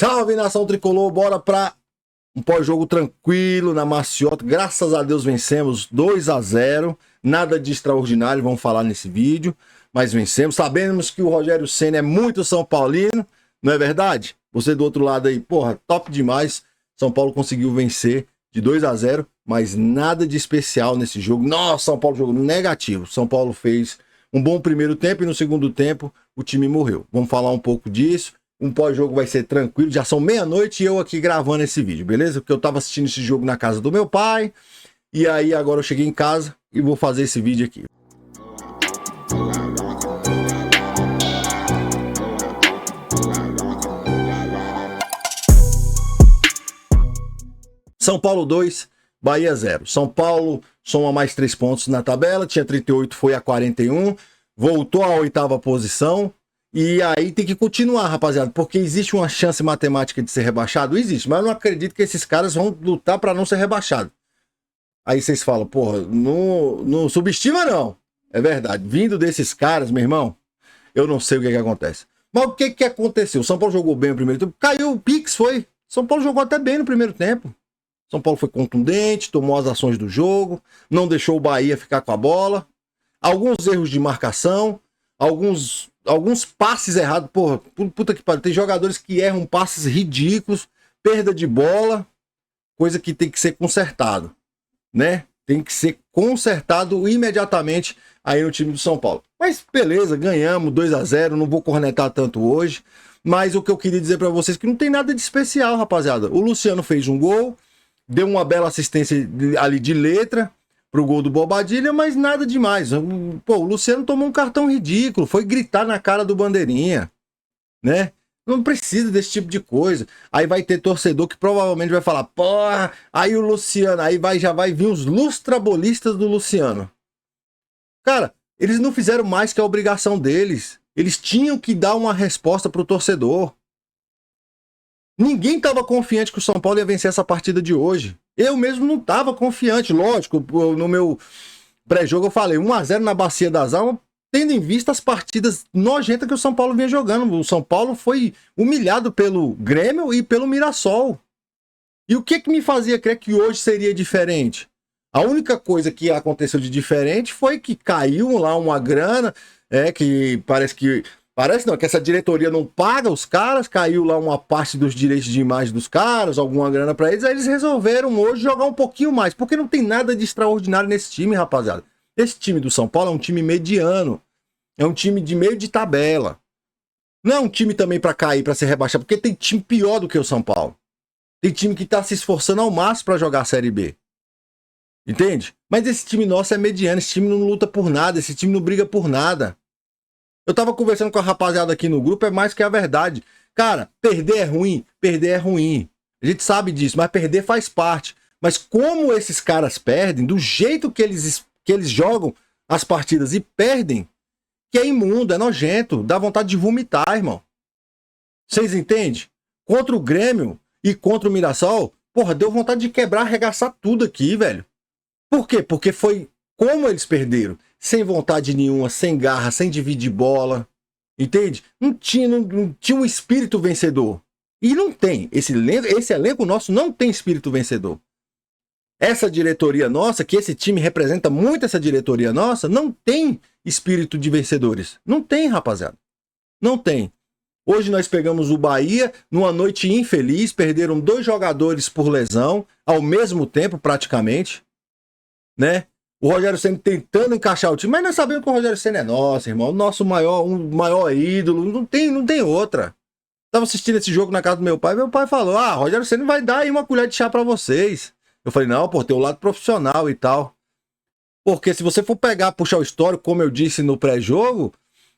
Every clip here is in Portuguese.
Salve, nação tricolor, bora pra um pós-jogo tranquilo na maciota. Graças a Deus vencemos 2-0, nada de extraordinário, vamos falar nesse vídeo, mas vencemos. Sabemos que o Rogério Ceni é muito São Paulino, não é verdade? Você do outro lado aí, porra, top demais. São Paulo conseguiu vencer de 2-0, mas nada de especial nesse jogo. Nossa, São Paulo jogou negativo. São Paulo fez um bom primeiro tempo e no segundo tempo o time morreu. Vamos falar um pouco disso. Um pós-jogo vai ser tranquilo, já são meia-noite e eu aqui gravando esse vídeo, beleza? Porque eu tava assistindo esse jogo na casa do meu pai, e aí agora eu cheguei em casa e vou fazer esse vídeo aqui. São Paulo 2, Bahia 0. São Paulo soma mais 3 pontos na tabela, tinha 38, foi a 41, voltou à 8ª posição. E aí tem que continuar, rapaziada, porque existe uma chance matemática de ser rebaixado? Existe, mas eu não acredito que esses caras vão lutar para não ser rebaixado. Aí vocês falam, porra, não subestima não. É verdade, vindo desses caras, meu irmão, eu não sei o que acontece. Mas o que aconteceu? São Paulo jogou bem no primeiro tempo, caiu o Pix, foi. São Paulo jogou até bem no primeiro tempo. São Paulo foi contundente, tomou as ações do jogo, não deixou o Bahia ficar com a bola. Alguns erros de marcação, alguns passes errados, porra, puta que pariu, tem jogadores que erram passes ridículos, perda de bola, coisa que tem que ser consertado, né? Tem que ser consertado imediatamente aí no time do São Paulo. Mas beleza, ganhamos 2-0, não vou cornetar tanto hoje, mas o que eu queria dizer pra vocês é que não tem nada de especial, rapaziada. O Luciano fez um gol, deu uma bela assistência ali de letra pro gol do Bobadilha, mas nada demais. Pô, o Luciano tomou um cartão ridículo, foi gritar na cara do Bandeirinha, né? Não precisa desse tipo de coisa. Aí vai ter torcedor que provavelmente vai falar, porra, aí o Luciano, aí já vai vir os lustrabolistas do Luciano. Cara, eles não fizeram mais que a obrigação deles. Eles tinham que dar uma resposta pro torcedor. Ninguém estava confiante que o São Paulo ia vencer essa partida de hoje. Eu mesmo não estava confiante, lógico. No meu pré-jogo eu falei 1-0 na Bacia das Almas, tendo em vista as partidas nojentas que o São Paulo vinha jogando. O São Paulo foi humilhado pelo Grêmio e pelo Mirassol. E o que me fazia crer que hoje seria diferente? A única coisa que aconteceu de diferente foi que caiu lá uma grana, que Parece não, que essa diretoria não paga os caras, caiu lá uma parte dos direitos de imagem dos caras, alguma grana pra eles, aí eles resolveram hoje jogar um pouquinho mais, porque não tem nada de extraordinário nesse time, rapaziada. Esse time do São Paulo é um time mediano, é um time de meio de tabela. Não é um time também pra cair, pra ser rebaixado, porque tem time pior do que o São Paulo. Tem time que tá se esforçando ao máximo pra jogar a Série B. Entende? Mas esse time nosso é mediano, esse time não luta por nada, esse time não briga por nada. Eu tava conversando com a rapaziada aqui no grupo, é mais que a verdade. Cara, perder é ruim, perder é ruim. A gente sabe disso, mas perder faz parte. Mas como esses caras perdem, do jeito que eles jogam as partidas e perdem, que é imundo, é nojento, dá vontade de vomitar, irmão. Vocês entendem? Contra o Grêmio e contra o Mirassol, porra, deu vontade de quebrar, arregaçar tudo aqui, velho. Por quê? Porque foi como eles perderam. Sem vontade nenhuma, sem garra, sem dividir bola, entende? Não tinha um espírito vencedor. E não tem. Esse elenco nosso não tem espírito vencedor. Essa diretoria nossa, que esse time representa muito essa diretoria nossa, não tem espírito de vencedores. Não tem, rapaziada. Não tem. Hoje nós pegamos o Bahia numa noite infeliz, perderam 2 jogadores por lesão, ao mesmo tempo praticamente, né? O Rogério Ceni tentando encaixar o time, mas nós sabemos que o Rogério Ceni é nosso, irmão. O nosso maior ídolo. Não tem outra. Tava assistindo esse jogo na casa do meu pai falou, Rogério Ceni vai dar aí uma colher de chá pra vocês. Eu falei, não, pô, tem o lado profissional e tal. Porque se você for puxar o histórico, como eu disse no pré-jogo,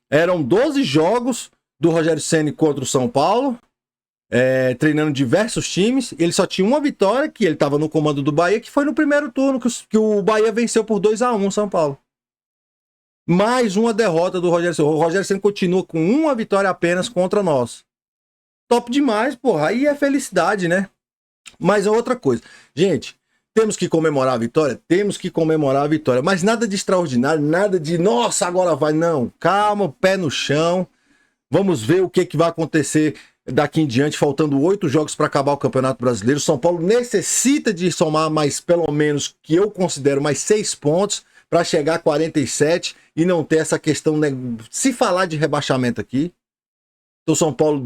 eram 12 jogos do Rogério Ceni contra o São Paulo, treinando diversos times. Ele só tinha uma vitória, que ele estava no comando do Bahia, que foi no primeiro turno, que o Bahia venceu por 2-1 São Paulo. Mais uma derrota do Rogério Ceni. O Rogério Ceni continua com uma vitória apenas contra nós. Top demais, porra. Aí é felicidade, né? Mas é outra coisa. Gente, temos que comemorar a vitória? Temos que comemorar a vitória. Mas nada de extraordinário, nada de, nossa, agora vai. Não, calma, pé no chão. Vamos ver o que vai acontecer daqui em diante, faltando 8 jogos para acabar o Campeonato Brasileiro. São Paulo necessita de somar mais, pelo menos, que eu considero mais 6 pontos para chegar a 47 e não ter essa questão, né? Se falar de rebaixamento aqui, então São Paulo,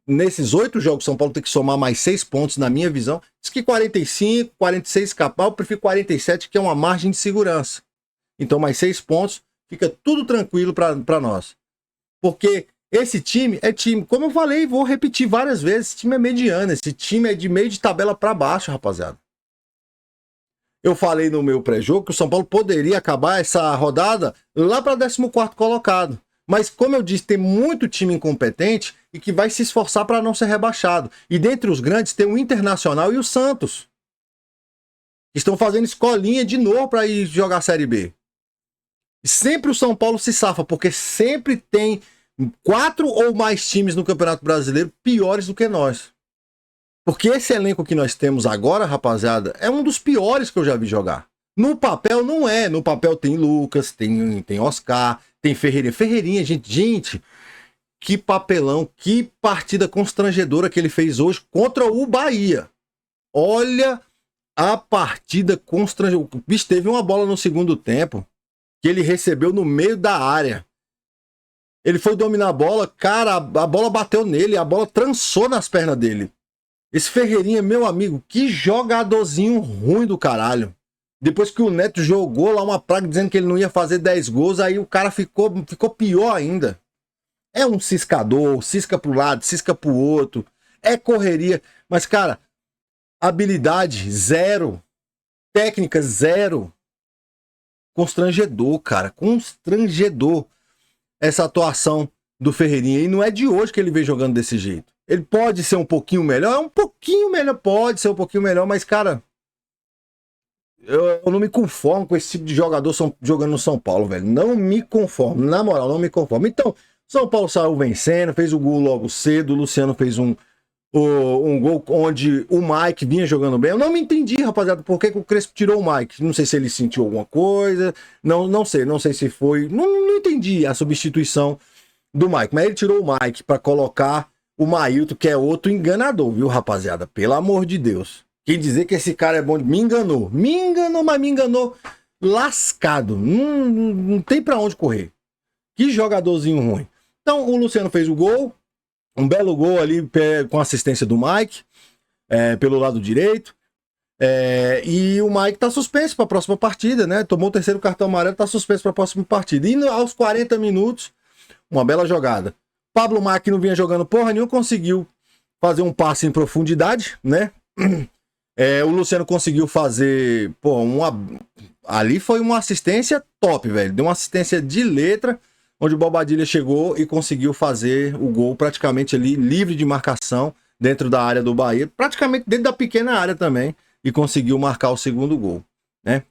nesses 8 jogos, São Paulo tem que somar mais 6 pontos, na minha visão. Diz que 45, 46 escapar, eu prefiro 47, que é uma margem de segurança. Então mais 6 pontos, fica tudo tranquilo para nós. Porque esse time é time, como eu falei, vou repetir várias vezes, esse time é mediano, esse time é de meio de tabela para baixo, rapaziada. Eu falei no meu pré-jogo que o São Paulo poderia acabar essa rodada lá para 14º colocado. Mas como eu disse, tem muito time incompetente e que vai se esforçar para não ser rebaixado. E dentre os grandes tem o Internacional e o Santos. Estão fazendo escolinha de novo para ir jogar a Série B. E sempre o São Paulo se safa, porque sempre tem 4 ou mais times no Campeonato Brasileiro piores do que nós. Porque esse elenco que nós temos agora, rapaziada, é um dos piores que eu já vi jogar. No papel não é. No papel tem Lucas, tem Oscar, tem Ferreirinha, gente, que papelão, que partida constrangedora que ele fez hoje contra o Bahia. Olha a partida constrangedora. O bicho teve uma bola no segundo tempo que ele recebeu no meio da área. Ele foi dominar a bola, cara, a bola bateu nele, a bola trançou nas pernas dele. Esse Ferreirinha, meu amigo, que jogadorzinho ruim do caralho. Depois que o Neto jogou lá uma praga dizendo que ele não ia fazer 10 gols, aí o cara ficou pior ainda. É um ciscador, cisca pro lado, cisca pro outro. É correria. Mas, cara, habilidade zero. Técnica zero. Constrangedor, cara. Constrangedor essa atuação do Ferreirinha. E não é de hoje que ele vem jogando desse jeito. Ele pode ser um pouquinho melhor. É um pouquinho melhor. Pode ser um pouquinho melhor, mas, cara... Eu não me conformo com esse tipo de jogador jogando no São Paulo, velho. Não me conformo. Na moral, não me conformo. Então, São Paulo saiu vencendo, fez o gol logo cedo. O Luciano fez um gol onde o Mike vinha jogando bem. Eu não me entendi, rapaziada, por que o Crespo tirou o Mike. Não sei se ele sentiu alguma coisa. Não sei se foi... Não entendi a substituição do Mike. Mas ele tirou o Mike pra colocar o Mailton, que é outro enganador, viu, rapaziada? Pelo amor de Deus. Quem dizer que esse cara é bom, me enganou, mas me enganou lascado. Não tem pra onde correr. Que jogadorzinho ruim. Então o Luciano fez o gol, um belo gol ali com assistência do Mike, pelo lado direito. E o Mike tá suspenso para a próxima partida, né? Tomou o 3º cartão amarelo, tá suspenso para a próxima partida. E aos 40 minutos, uma bela jogada. Pablo Mike, que não vinha jogando porra nenhuma, conseguiu fazer um passe em profundidade, né? O Luciano conseguiu fazer, ali foi uma assistência top, velho. Deu uma assistência de letra, onde o Bobadilha chegou e conseguiu fazer o gol praticamente ali, livre de marcação, dentro da área do Bahia, praticamente dentro da pequena área também, e conseguiu marcar o segundo gol, né?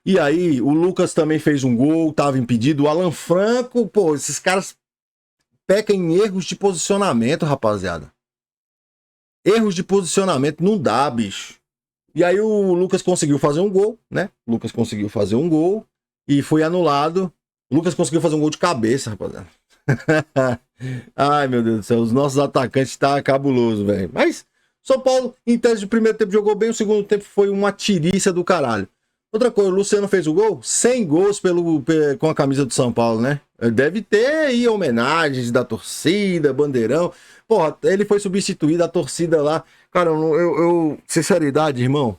E aí, o Lucas também fez um gol, tava impedido. O Alan Franco, esses caras pecam em erros de posicionamento, rapaziada. Erros de posicionamento não dá, bicho. E aí o Lucas conseguiu fazer um gol, né? O Lucas conseguiu fazer um gol e foi anulado. O Lucas conseguiu fazer um gol de cabeça, rapaziada. Ai, meu Deus do céu. Os nossos atacantes tá cabuloso, velho. Mas São Paulo, em tese de primeiro tempo, jogou bem. O segundo tempo foi uma tiriça do caralho. Outra coisa, o Luciano fez o gol? 100 gols com a camisa do São Paulo, né? Deve ter aí homenagens da torcida, bandeirão. Porra, ele foi substituído, a torcida lá. Cara, sinceridade, irmão.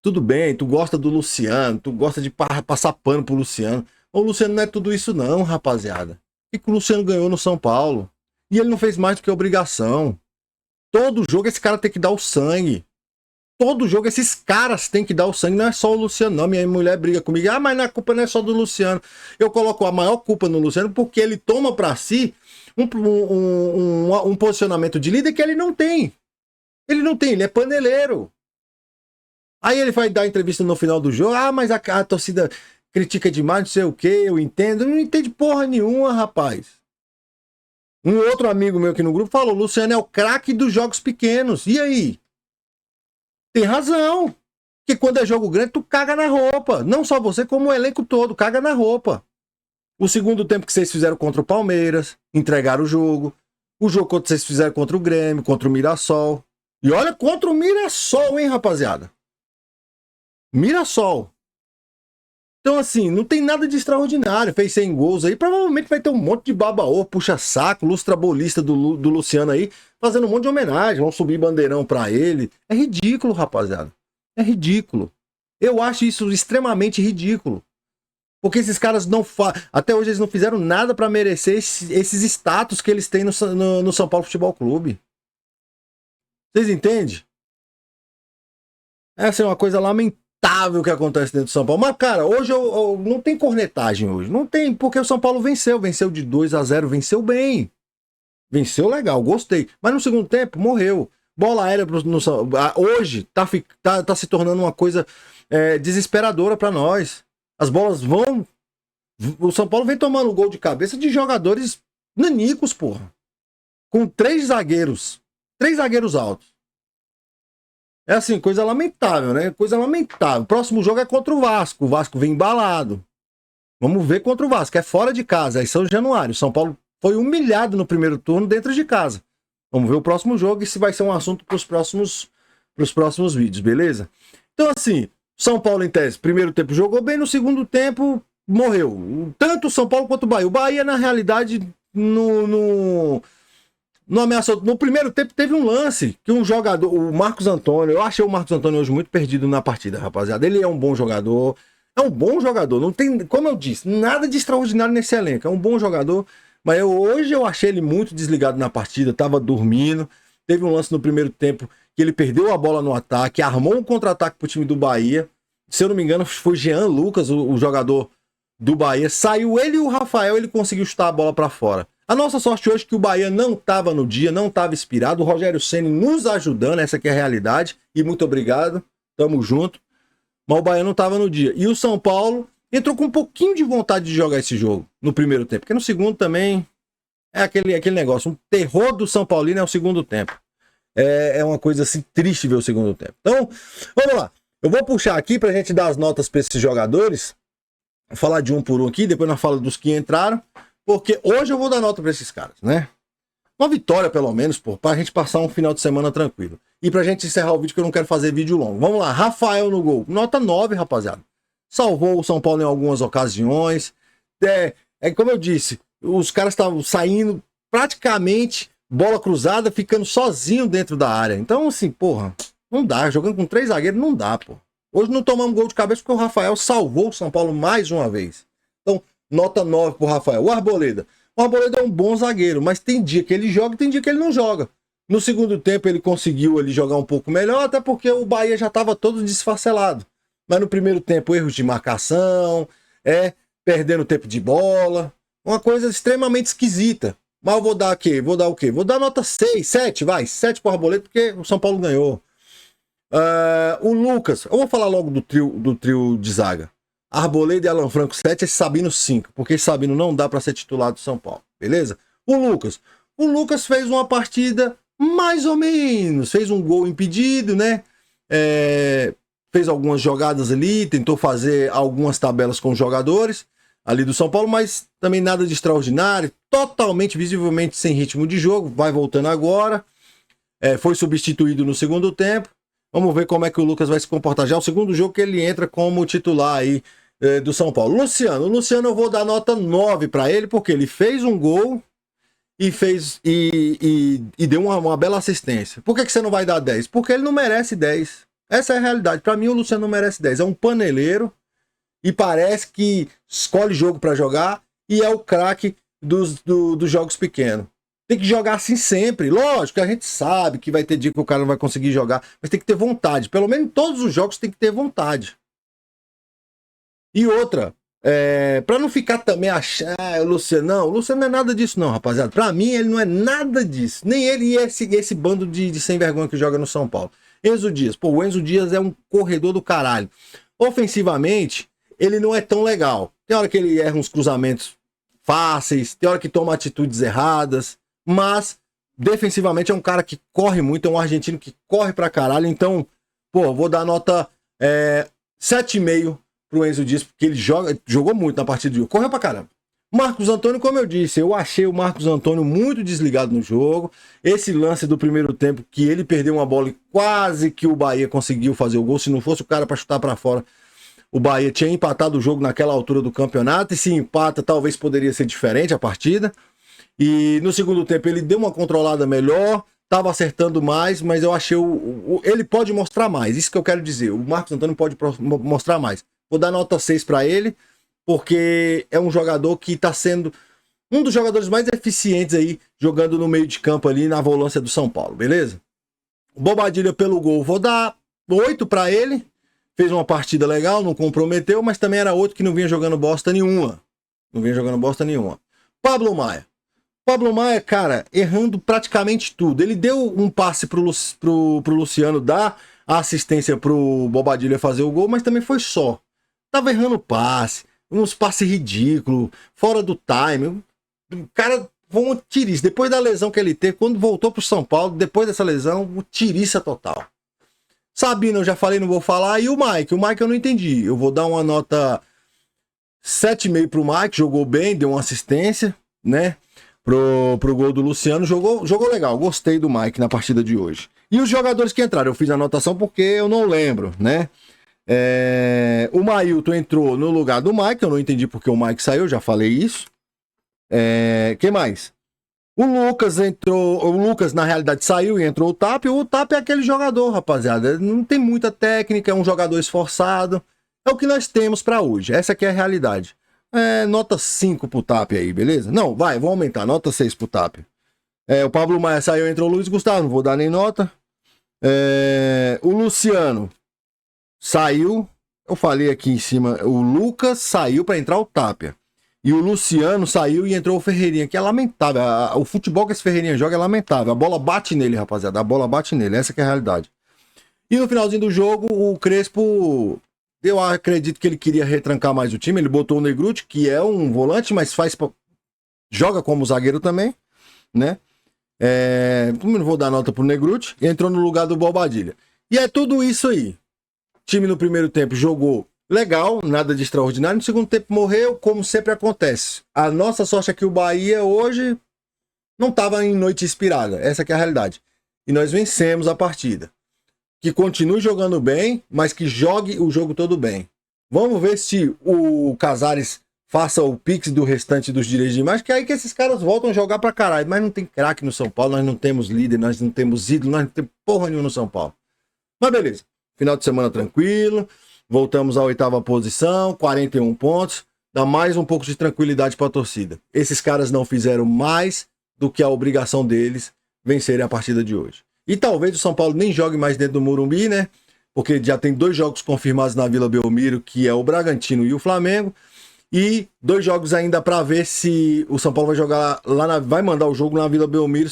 Tudo bem, tu gosta do Luciano, tu gosta de passar pano pro Luciano. O Luciano não é tudo isso não, rapaziada. O que o Luciano ganhou no São Paulo? E ele não fez mais do que obrigação. Todo jogo esse cara tem que dar o sangue. Todo jogo esses caras têm que dar o sangue. Não é só o Luciano, não. Minha mulher briga comigo. Ah, mas a culpa não é só do Luciano. Eu coloco a maior culpa no Luciano porque ele toma pra si um posicionamento de líder que ele não tem. Ele não tem, ele é paneleiro. Aí ele vai dar entrevista no final do jogo. Ah, mas a torcida critica demais, não sei o que, eu entendo. Não entende porra nenhuma, rapaz. Um outro amigo meu aqui no grupo falou: Luciano é o craque dos jogos pequenos. E aí? Tem razão. Porque quando é jogo grande, tu caga na roupa. Não só você, como o elenco todo, caga na roupa. O segundo tempo que vocês fizeram contra o Palmeiras, entregaram o jogo. O jogo que vocês fizeram contra o Grêmio, contra o Mirassol. E olha contra o Mirassol, hein, rapaziada? Mirassol. Então, assim, não tem nada de extraordinário. Fez 100 gols aí. Provavelmente vai ter um monte de babaô, puxa-saco, lustrabolista do Luciano aí, fazendo um monte de homenagem. Vão subir bandeirão pra ele. É ridículo, rapaziada. É ridículo. Eu acho isso extremamente ridículo. Porque esses caras não fazem. Até hoje eles não fizeram nada pra merecer esses status que eles têm no São Paulo Futebol Clube. Vocês entendem? Essa é uma coisa lamentável que acontece dentro do São Paulo. Mas, cara, hoje não tem cornetagem hoje. Não tem, porque o São Paulo venceu. Venceu de 2-0, venceu bem. Venceu legal, gostei. Mas no segundo tempo, morreu. Bola aérea hoje tá se tornando uma coisa desesperadora pra nós. As bolas vão... O São Paulo vem tomando gol de cabeça de jogadores nanicos, porra. Com 3 zagueiros. 3 zagueiros altos. É assim, coisa lamentável, né? Coisa lamentável. O próximo jogo é contra o Vasco. O Vasco vem embalado. Vamos ver contra o Vasco. É fora de casa. É São Januário. São Paulo foi humilhado no primeiro turno dentro de casa. Vamos ver o próximo jogo e se vai ser um assunto para os próximos vídeos, beleza? Então, assim, São Paulo em tese, primeiro tempo jogou bem, no segundo tempo morreu. Tanto o São Paulo quanto o Bahia. O Bahia, na realidade, não ameaçou. No primeiro tempo teve um lance que um jogador, o Marcos Antônio, eu achei o Marcos Antônio hoje muito perdido na partida, rapaziada. Ele é um bom jogador. É um bom jogador. Não tem, como eu disse, nada de extraordinário nesse elenco. É um bom jogador. Mas hoje eu achei ele muito desligado na partida, tava dormindo. Teve um lance no primeiro tempo que ele perdeu a bola no ataque, armou um contra-ataque pro time do Bahia. Se eu não me engano, foi Jean Lucas, o jogador do Bahia. Saiu ele e o Rafael, ele conseguiu chutar a bola para fora. A nossa sorte hoje é que o Bahia não tava no dia, não tava inspirado. O Rogério Ceni nos ajudando, essa aqui é a realidade. E muito obrigado, tamo junto. Mas o Bahia não tava no dia. E o São Paulo entrou com um pouquinho de vontade de jogar esse jogo no primeiro tempo. Porque no segundo também é aquele negócio. Um terror do São Paulino é o segundo tempo. É uma coisa assim triste ver o segundo tempo. Então, vamos lá. Eu vou puxar aqui pra gente dar as notas pra esses jogadores. Vou falar de um por um aqui, depois nós falamos dos que entraram. Porque hoje eu vou dar nota pra esses caras, né? Uma vitória, pelo menos, pô, pra gente passar um final de semana tranquilo. E pra gente encerrar o vídeo, que eu não quero fazer vídeo longo. Vamos lá, Rafael no gol. Nota 9, rapaziada. Salvou o São Paulo em algumas ocasiões. Como eu disse, os caras estavam saindo praticamente bola cruzada, ficando sozinho dentro da área. Então, assim, porra, não dá. Jogando com 3 zagueiros, não dá, pô. Hoje não tomamos gol de cabeça porque o Rafael salvou o São Paulo mais uma vez. Então, nota 9 pro Rafael. O Arboleda. O Arboleda é um bom zagueiro, mas tem dia que ele joga e tem dia que ele não joga. No segundo tempo ele conseguiu ali jogar um pouco melhor, até porque o Bahia já estava todo desfacelado. Mas no primeiro tempo, erros de marcação, perdendo tempo de bola. Uma coisa extremamente esquisita. Mas eu vou dar aqui, vou dar o quê? Vou dar nota 6, 7, vai. 7 pro Arboleda, porque o São Paulo ganhou. O Lucas, eu vou falar logo do trio de zaga. Arboleda e Alan Franco 7, esse Sabino 5, porque esse Sabino não dá para ser titular do São Paulo, beleza? O Lucas fez uma partida mais ou menos, fez um gol impedido, né? Fez algumas jogadas ali, tentou fazer algumas tabelas com os jogadores ali do São Paulo, mas também nada de extraordinário, totalmente, visivelmente sem ritmo de jogo, vai voltando agora, foi substituído no segundo tempo. Vamos ver como é que o Lucas vai se comportar. Já é o segundo jogo que ele entra como titular aí do São Paulo. O Luciano eu vou dar nota 9 para ele, porque ele fez um gol e deu uma bela assistência. Por que você não vai dar 10? Porque ele não merece 10. Essa é a realidade. Para mim o Luciano não merece 10. É um paneleiro e parece que escolhe jogo para jogar e é o craque dos jogos pequenos. Tem que jogar assim sempre. Lógico que a gente sabe que vai ter dia que o cara não vai conseguir jogar, mas tem que ter vontade. Pelo menos em todos os jogos tem que ter vontade. E outra, pra não ficar também achando, o Luciano não é nada disso não, rapaziada. Pra mim ele não é nada disso. Nem ele e esse bando de sem vergonha que joga no São Paulo. Enzo Dias. Pô, o Enzo Dias é um corredor do caralho. Ofensivamente, ele não é tão legal. Tem hora que ele erra uns cruzamentos fáceis, tem hora que toma atitudes erradas. Mas, defensivamente, é um cara que corre muito, é um argentino que corre pra caralho. Então, pô, vou dar nota 7,5 pro Enzo Dias, porque ele jogou muito na partida de hoje. Correu pra caramba. Marcos Antônio, como eu disse, eu achei o Marcos Antônio muito desligado no jogo. Esse lance do primeiro tempo, que ele perdeu uma bola e quase que o Bahia conseguiu fazer o gol. Se não fosse o cara para chutar para fora, o Bahia tinha empatado o jogo naquela altura do campeonato. E se empata, talvez poderia ser diferente a partida. E no segundo tempo ele deu uma controlada melhor, estava acertando mais, mas eu achei ele pode mostrar mais. Isso que eu quero dizer. O Marcos Antônio pode mostrar mais. Vou dar nota 6 para ele, porque é um jogador que está sendo um dos jogadores mais eficientes aí, jogando no meio de campo ali na volância do São Paulo, beleza? O Bobadilha pelo gol, vou dar 8 para ele. Fez uma partida legal, não comprometeu, mas também era outro que não vinha jogando bosta nenhuma. Não vinha jogando bosta nenhuma. Pablo Maia. Pablo Maia, cara, errando praticamente tudo. Ele deu um passe pro Luciano dar a assistência pro Bobadilha fazer o gol, mas também foi só. Tava errando passe, uns passes ridículos, fora do time. O cara foi um tiriça. Depois da lesão que ele teve, quando voltou pro São Paulo, depois dessa lesão, o tiriça total. Sabino, eu já falei, não vou falar. E o Mike? O Mike eu não entendi. Eu vou dar uma nota 7,5 pro Mike, jogou bem, deu uma assistência, né? Pro gol do Luciano, jogou legal, gostei do Mike na partida de hoje. E os jogadores que entraram, eu fiz a anotação porque eu não lembro, né? O Mailton entrou no lugar do Mike, eu não entendi porque o Mike saiu, já falei isso. Quem mais? O Lucas entrou, o Lucas na realidade saiu e entrou o Tapia. O Tapia é aquele jogador, rapaziada, não tem muita técnica, é um jogador esforçado. É o que nós temos pra hoje, essa aqui é a realidade. Nota 5 pro Tapia aí, beleza? Não, vamos aumentar, nota 6 pro Tapia. O Pablo Maia saiu, entrou o Luiz Gustavo, não vou dar nem nota. O Luciano saiu, eu falei aqui em cima, o Lucas saiu pra entrar o Tapia. E o Luciano saiu e entrou o Ferreirinha, que é lamentável. O futebol que esse Ferreirinha joga é lamentável. A bola bate nele, rapaziada, a bola bate nele, essa que é a realidade. E no finalzinho do jogo, o Crespo... Eu acredito que ele queria retrancar mais o time. Ele botou o Negruti, que é um volante, mas joga como zagueiro também, né? Não vou dar nota pro Negruti. Entrou no lugar do Bobadilha. E é tudo isso aí. O time no primeiro tempo jogou legal, nada de extraordinário. No segundo tempo morreu, como sempre acontece. A nossa sorte é que o Bahia hoje não estava em noite inspirada. Essa que é a realidade. E nós vencemos a partida. Que continue jogando bem, mas que jogue o jogo todo bem. Vamos ver se o Casares faça o pix do restante dos direitos de imagem, que é aí que esses caras voltam a jogar pra caralho. Mas não tem craque no São Paulo, nós não temos líder, nós não temos ídolo, nós não temos porra nenhuma no São Paulo. Mas beleza, final de semana tranquilo, voltamos à 8ª posição, 41 pontos, dá mais um pouco de tranquilidade pra torcida. Esses caras não fizeram mais do que a obrigação deles vencerem a partida de hoje. E talvez o São Paulo nem jogue mais dentro do Morumbi, né? Porque já tem 2 jogos confirmados na Vila Belmiro, que é o Bragantino e o Flamengo. E 2 jogos ainda para ver se o São Paulo vai jogar lá, vai mandar o jogo na Vila Belmiro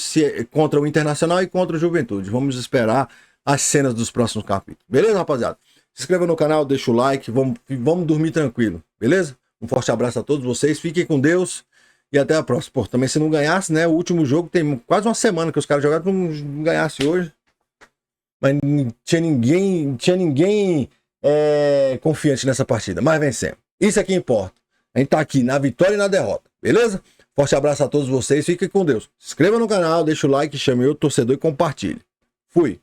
contra o Internacional e contra o Juventude. Vamos esperar as cenas dos próximos capítulos. Beleza, rapaziada? Se inscreva no canal, deixa o like, vamos dormir tranquilo. Beleza? Um forte abraço a todos vocês, fiquem com Deus. E até a próxima. Pô, também se não ganhasse, né? O último jogo tem quase uma semana que os caras jogaram, não ganhasse hoje. Mas tinha ninguém confiante nessa partida. Mas vencemos. Isso é que importa. A gente tá aqui na vitória e na derrota. Beleza? Forte abraço a todos vocês. Fiquem com Deus. Se inscreva no canal, deixa o like, chame o torcedor e compartilhe. Fui.